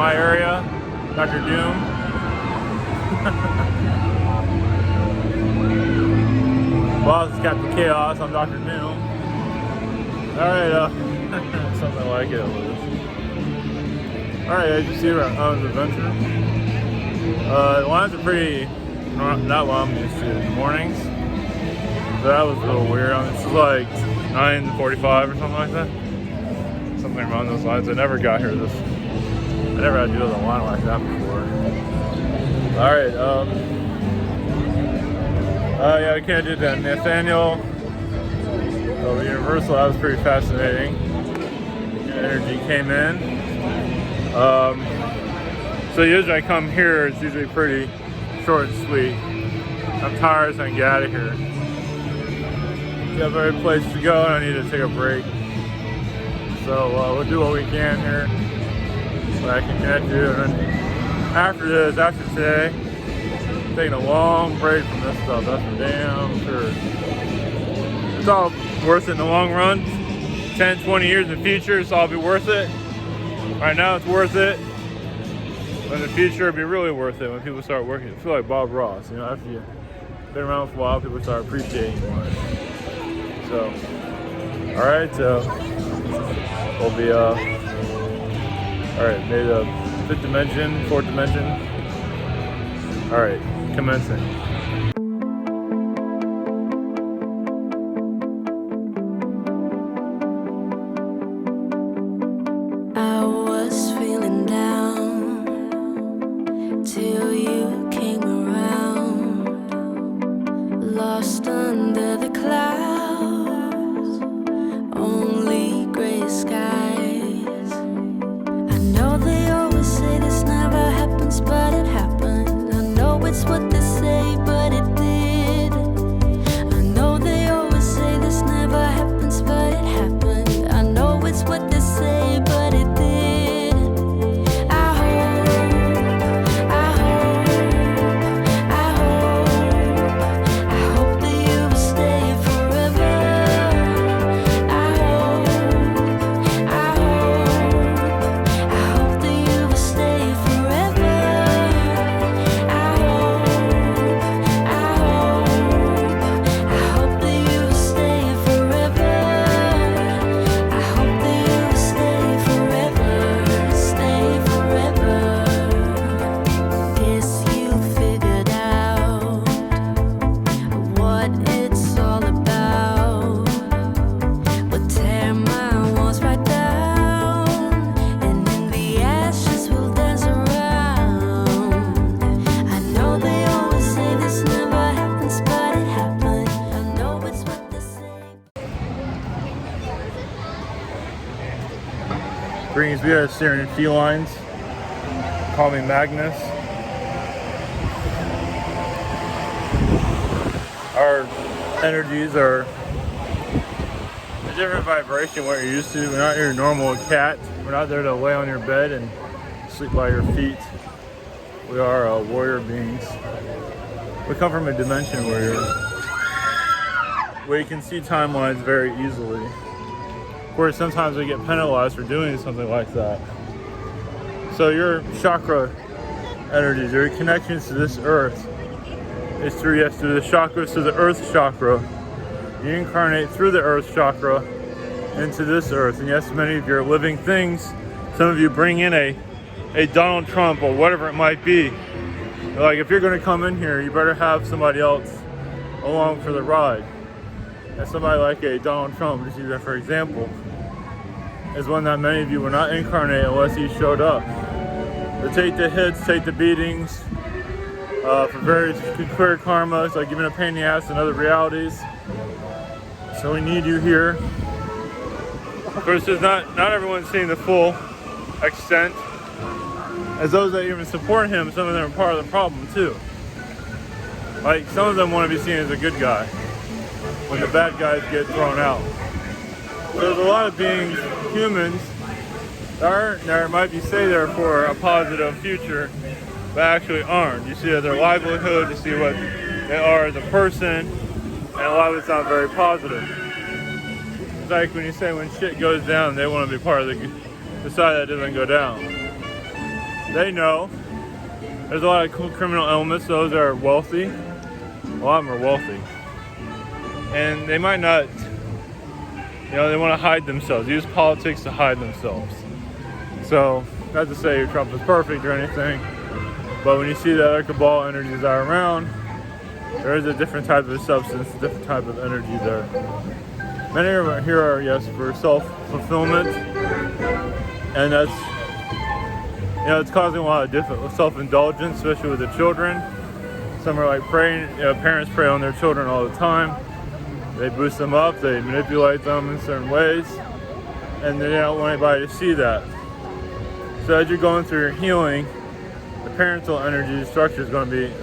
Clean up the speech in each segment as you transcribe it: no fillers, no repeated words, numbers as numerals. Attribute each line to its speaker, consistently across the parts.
Speaker 1: my area, Dr. Doom. Boss is Captain Chaos, I'm Dr. Doom. Alright, something like it. Alright, as you see, we're on Owen's Adventure. The lines are pretty, not what I'm used to in the mornings. So that was a little weird. This is like 9:45 or something like that. Something around those lines. I never got here I never had to deal with a line like that before. Alright, yeah, I can't do that. Nathaniel of Universal, that was pretty fascinating. Energy came in. So usually I come here, it's usually pretty short and sweet. I'm tired, so I can get out of here. Got a place to go and I need to take a break. So we'll do what we can here so I can connect you. And then after today, I'm taking a long break from this stuff, that's for damn sure. It's all worth it in the long run. 10, 20 years in the future, it's all be worth it. Right now it's worth it. But in the future it'll be really worth it when people start working. I feel like Bob Ross, you know, after you've been around for a while, people start appreciating you more. So, alright, we'll be, alright, made a fifth dimension, fourth dimension. Alright, commencing.
Speaker 2: I was feeling down till you came around, lost under the clouds, only gray skies. I know they always say this never happens, but it happened. I know it's what they say, but it did. I know they always say this never happens, but it happened. I know it's what they say, but it did. I hope that you will stay forever. I hope that you will stay forever. I hope that you will stay forever. I hope that you will stay forever, stay forever. Guess you figured out what it's all about. But tear my walls right down, and in the ashes we'll dance around. I know they always say this never happens, but it happened. I know it's what they say.
Speaker 1: Greetings, we are Sirian Felines. Call me Magnus. Our energies are a different vibration what you're used to. We're not your normal cat. We're not there to lay on your bed and sleep by your feet. We are warrior beings. We come from a dimension where you can see timelines very easily. Of course, sometimes we get penalized for doing something like that. So your chakra energies, your connections to this earth is through the chakras to the earth chakra. You incarnate through the earth chakra into this earth. And yes, many of your living things, some of you bring in a Donald Trump or whatever it might be. Like if you're gonna come in here, you better have somebody else along for the ride. And somebody like a Donald Trump, just use that for example, is one that many of you will not incarnate unless he showed up. To take the hits, take the beatings, for various clear karmas, like giving a pain in the ass in other realities. So we need you here. Of course, there's not everyone's seeing the full extent. As those that even support him, some of them are part of the problem too. Like some of them want to be seen as a good guy when the bad guys get thrown out. So there's a lot of beings, humans, that aren't there, might be say there for a positive future, but actually aren't. You see their livelihood, you see what they are as a person, and a lot of it's not very positive. It's like when you say when shit goes down, they want to be part of the side that doesn't go down. they know. There's a lot of criminal elements. Those are wealthy. A lot of them are wealthy. And they might not, they want to hide themselves. Use politics to hide themselves. So, not to say Trump is perfect or anything, but when you see the other cabal energies that are around, there is a different type of substance, a different type of energy there. Many of them here are, yes, for self-fulfillment, and that's, it's causing a lot of different self-indulgence, especially with the children. Some are like preying, parents prey on their children all the time. They boost them up, they manipulate them in certain ways, and they don't want anybody to see that. So as you're going through your healing, the parental energy structure is going to be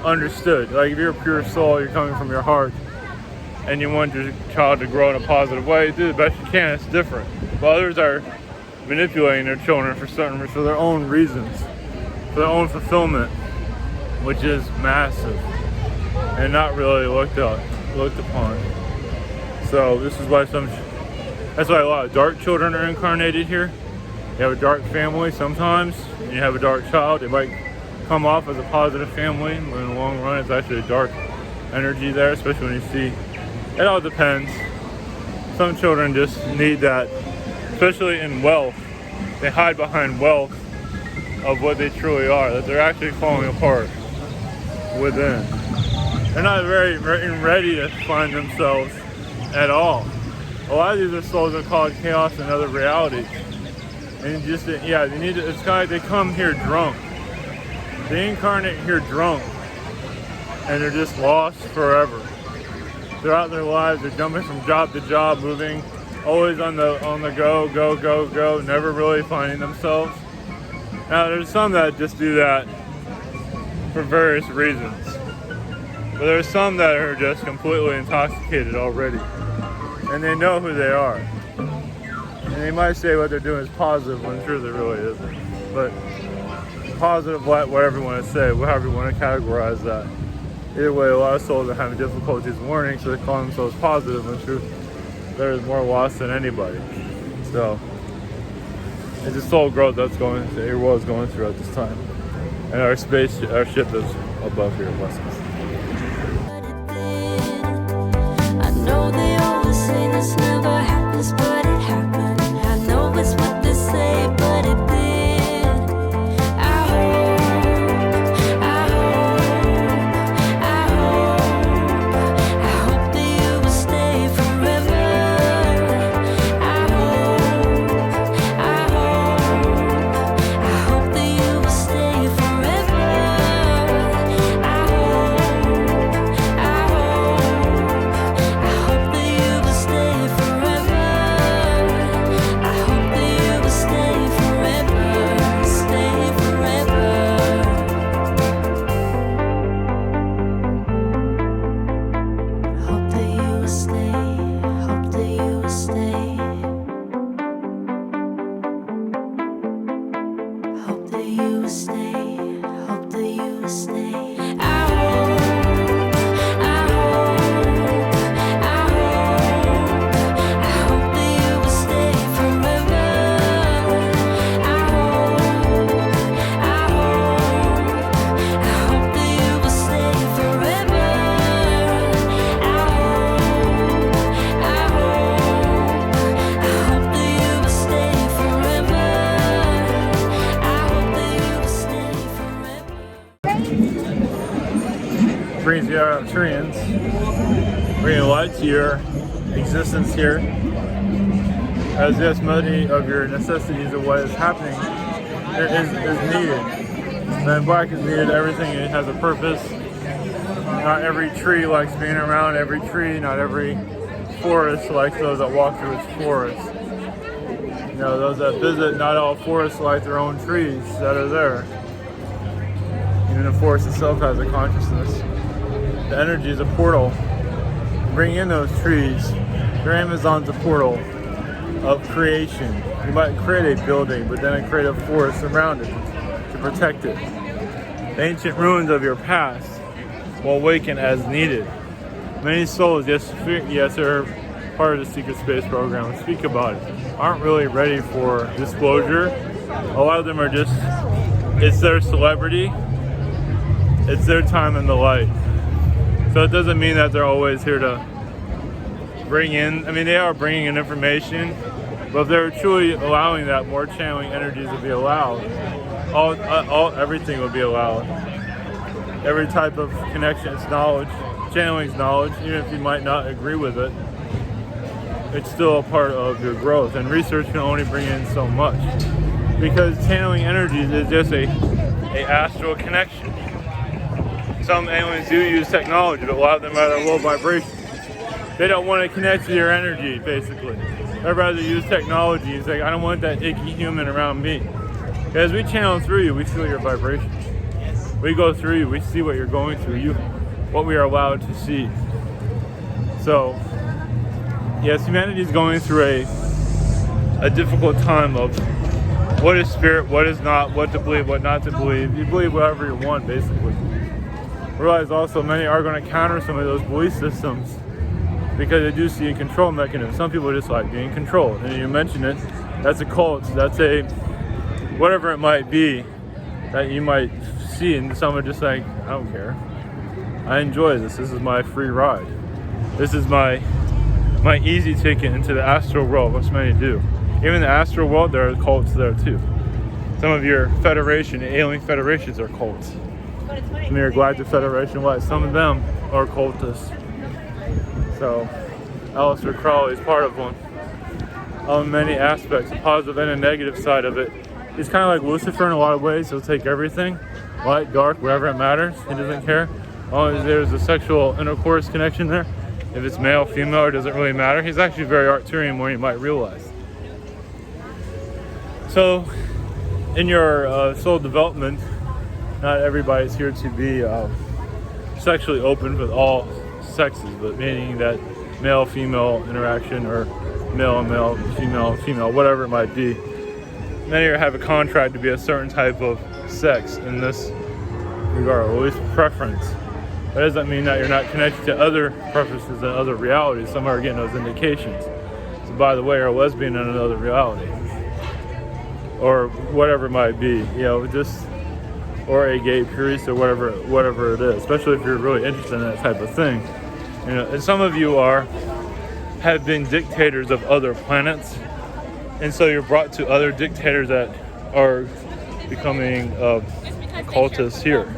Speaker 1: understood. Like if you're a pure soul, you're coming from your heart, and you want your child to grow in a positive way, do the best you can. It's different. But others are manipulating their children for their own reasons, for their own fulfillment, which is massive and not really looked upon. So this is why that's why a lot of dark children are incarnated here. You have a dark family sometimes, and you have a dark child. It might come off as a positive family, but in the long run, it's actually a dark energy there, especially when you see. It all depends. Some children just need that, especially in wealth. They hide behind wealth of what they truly are, that they're actually falling apart within. They're not very ready to find themselves at all. A lot of these are souls that cause chaos in other realities. And they need to, it's kind of like they come here drunk. They incarnate here drunk, and they're just lost forever. Throughout their lives, they're jumping from job to job, moving, always on the go, never really finding themselves. Now, there's some that just do that for various reasons. But there's some that are just completely intoxicated already, and they know who they are. And they might say what they're doing is positive when truth it really isn't. But positive, whatever you want to say, however you want to categorize that. Either way, a lot of souls are having difficulties learning, so they call themselves positive when truth there is more lost than anybody. So it's a soul growth that's your world is going through at this time. And our ship is above here. Blessings.
Speaker 2: I know they always say this never happens, but it happened. I know it's what they say, but it did. I hope that you will stay forever. I hope that you will stay forever. I hope that you will stay forever. I hope that you will stay forever. Stay forever. Hope that you will stay. Hope that you will stay. Hope that you will stay. Hope that you will stay. I hope that you will stay forever. I hope that you will stay forever. I hope that you will stay forever. I hope that you will stay forever.
Speaker 1: Brings the Arcturians, bringing light to your existence here. As yes, many of your necessities of what is happening is needed. Man, black is needed. Everything has a purpose. Not every tree likes being around every tree. Not every forest likes those that walk through its forest. Those that visit, not all forests like their own trees that are there. Even the forest itself has a consciousness. The energy is a portal. Bring in those trees. Your Amazon's a portal of creation. You might create a building, but then create a forest around it to protect it. The ancient ruins of your past will awaken as needed. Many souls, yes, are part of the Secret Space program and speak about it, aren't really ready for disclosure. A lot of them are just it's their celebrity, it's their time in the light. So it doesn't mean that they're always here to bring in, I mean, they are bringing in information, but if they're truly allowing that, more channeling energies would be allowed. Everything would be allowed. Every type of connection, it's knowledge. Channeling's knowledge, even if you might not agree with it, it's still a part of your growth. And research can only bring in so much, because channeling energies is just a astral connection. Some aliens do use technology, but a lot of them are at a low vibration. They don't want to connect to your energy, basically. They'd rather use technology. It's like, I don't want that icky human around me. As we channel through you, we feel your vibration. We go through you, we see what you're going through, what we are allowed to see. So, yes, humanity is going through a difficult time of what is spirit, what is not, what to believe, what not to believe. You believe whatever you want, basically. Realize also many are going to counter some of those belief systems because they do see a control mechanism. Some people just like being controlled. And you mentioned it, that's a cult, that's a whatever it might be that you might see, and someone just like, I don't care. I enjoy this. This is my free ride. This is my easy ticket into the astral world, which many do. Even in the astral world, there are cults there too. Some of your alien federations are cults. Some of your Galactic Federation, some of them are cultists. So, Aleister Crowley is part of one. On many aspects, a positive and a negative side of it. He's kind of like Lucifer in a lot of ways. He'll take everything, light, dark, wherever it matters. He doesn't care. As long as there's a sexual intercourse connection there. If it's male, female, it doesn't really matter. He's actually very Arcturian, more than you might realize. So, in your soul development, not everybody's here to be sexually open with all sexes, but meaning that male-female interaction, or male-male, female-female, whatever it might be. Many have a contract to be a certain type of sex in this regard, or at least preference. That doesn't mean that you're not connected to other preferences and other realities. Some are getting those indications. So by the way, you're a lesbian in another reality, or whatever it might be, or a gay priest, or whatever it is. Especially if you're really interested in that type of thing. And some of you have been dictators of other planets. And so you're brought to other dictators that are becoming cultists here.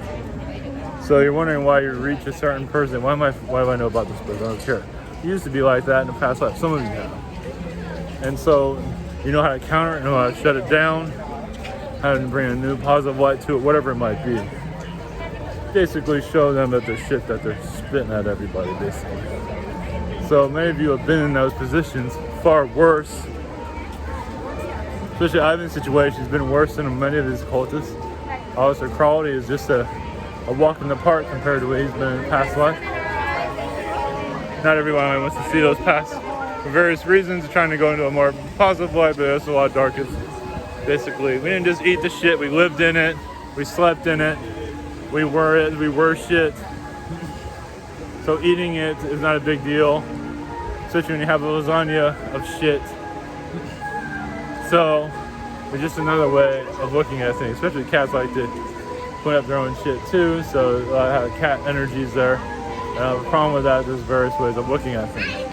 Speaker 1: So you're wondering why you reach a certain person. Why do I know about this person? I don't care. You used to be like that in the past life. Some of you have. And so you know how to counter it, you know how to shut it down, how to bring a new positive light to it, whatever it might be. Basically show them that they're shit, that they're spitting at everybody, basically. So many of you have been in those positions, far worse. Especially I've been in situations been worse than many of these cultists. Aleister Crowley is just a walk in the park compared to what he's been in past life. Not everyone wants to see those past, for various reasons, trying to go into a more positive light, but there's a lot of darkness. Basically, we didn't just eat the shit, we lived in it, we slept in it, we were shit. So eating it is not a big deal, especially when you have a lasagna of shit. So it's just another way of looking at things. Especially cats like to clean up their own shit too, so cat energies there. And I have a problem with that. There's various ways of looking at things.